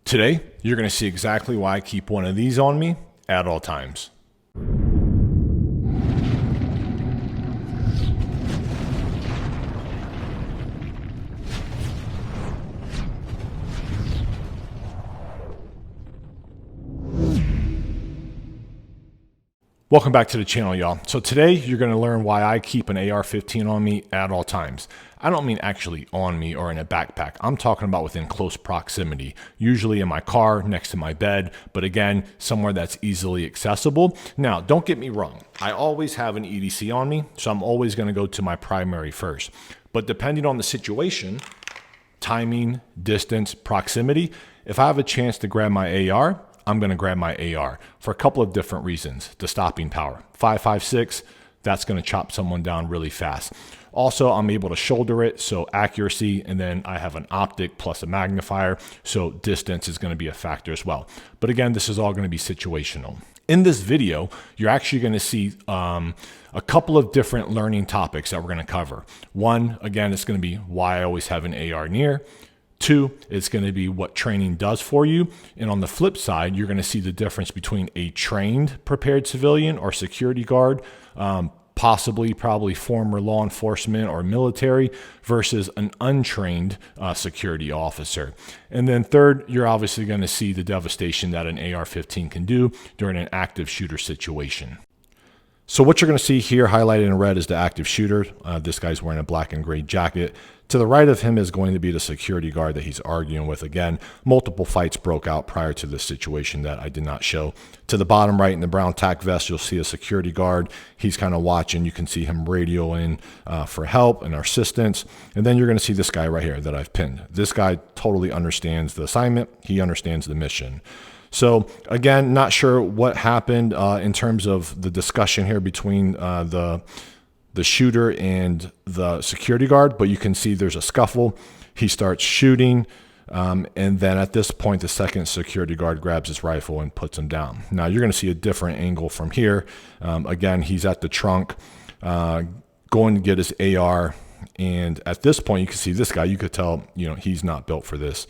Today, you're going to see exactly why I keep one of these on me at all times. Welcome back to the channel, y'all. So today you're going to learn why I keep an AR-15 on me at all times. I don't mean actually on me or in a backpack. I'm talking about within close proximity, usually in my car, next to my bed, but again, somewhere that's easily accessible. Now, don't get me wrong. I always have an EDC on me, so I'm always going to go to my primary first. But depending on the situation, timing, distance, proximity, if I have a chance to grab my AR, I'm going to grab my AR for a couple of different reasons. The stopping power, 5.56, that's going to chop someone down really fast. Also, I'm able to shoulder it, so accuracy, and then I have an optic plus a magnifier, so distance is going to be a factor as well. But again, this is all going to be situational. In this video, you're actually going to see a couple of different learning topics that we're going to cover. One, again, it's going to be why I always have an AR near. Two, it's going to be what training does for you. And on the flip side, you're going to see the difference between a trained prepared civilian or security guard, probably former law enforcement or military, versus an untrained security officer. And then third, you're obviously going to see the devastation that an AR-15 can do during an active shooter situation. So what you're going to see here highlighted in red is the active shooter. This guy's wearing a black and gray jacket. To the right of him is going to be the security guard that he's arguing with. Again, multiple fights broke out prior to this situation that I did not show. To the bottom right in the brown tack vest, you'll see a security guard. He's kind of watching. You can see him radioing for help and assistance. And then you're going to see this guy right here that I've pinned. This guy totally understands the assignment. He understands the mission. So again, not sure what happened in terms of the discussion here between the shooter and the security guard, but you can see there's a scuffle. He starts shooting, and then at this point, the second security guard grabs his rifle and puts him down. Now you're going to see a different angle from here. Again, he's at the trunk, going to get his AR. And at this point, you can see this guy, you could tell, he's not built for this.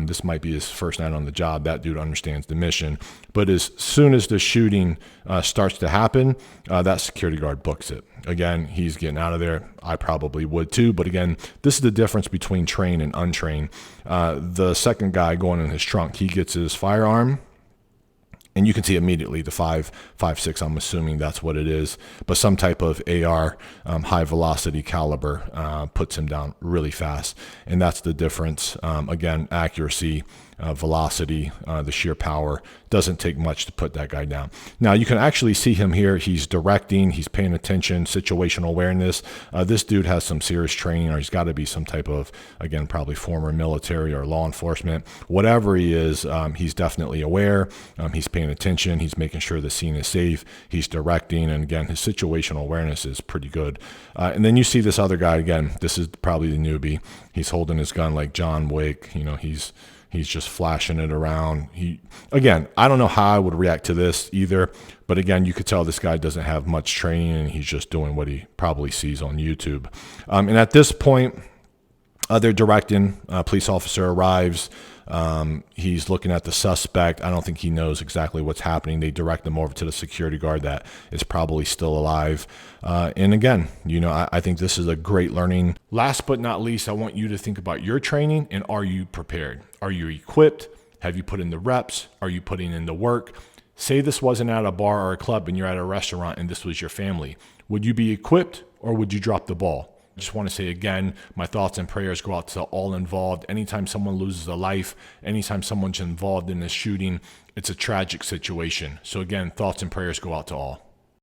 This might be his first night on the job. That dude understands the mission. But as soon as the shooting starts to happen, that security guard books it. Again, he's getting out of there. I probably would too. But again, this is the difference between trained and untrained. The second guy going in his trunk, he gets his firearm. And you can see immediately the 5.56, I'm assuming that's what it is. But some type of AR, high velocity caliber, puts him down really fast. And that's the difference. Again, accuracy, velocity, the sheer power. Doesn't take much to put that guy down. Now, you can actually see him here. He's directing. He's paying attention, situational awareness. This dude has some serious training, or he's got to be some type of, again, probably former military or law enforcement. Whatever he is, he's definitely aware. He's paying attention. He's making sure the scene is safe. He's directing. And again, his situational awareness is pretty good. And then you see this other guy again. This is probably the newbie. He's holding his gun like John Wick. He's just flashing it around. Again, I don't know how I would react to this either. But again, you could tell this guy doesn't have much training and he's just doing what he probably sees on YouTube. And at this point, they're directing. A police officer arrives. He's looking at the suspect. I don't think he knows exactly what's happening. They direct him over to the security guard that is probably still alive. And again, I think this is a great learning. Last but not least, I want you to think about your training and are you prepared? Are you equipped? Have you put in the reps? Are you putting in the work? Say this wasn't at a bar or a club and you're at a restaurant and this was your family. Would you be equipped or would you drop the ball? I just want to say again, my thoughts and prayers go out to all involved. Anytime someone loses a life, anytime someone's involved in this shooting, it's a tragic situation. So again, thoughts and prayers go out to all.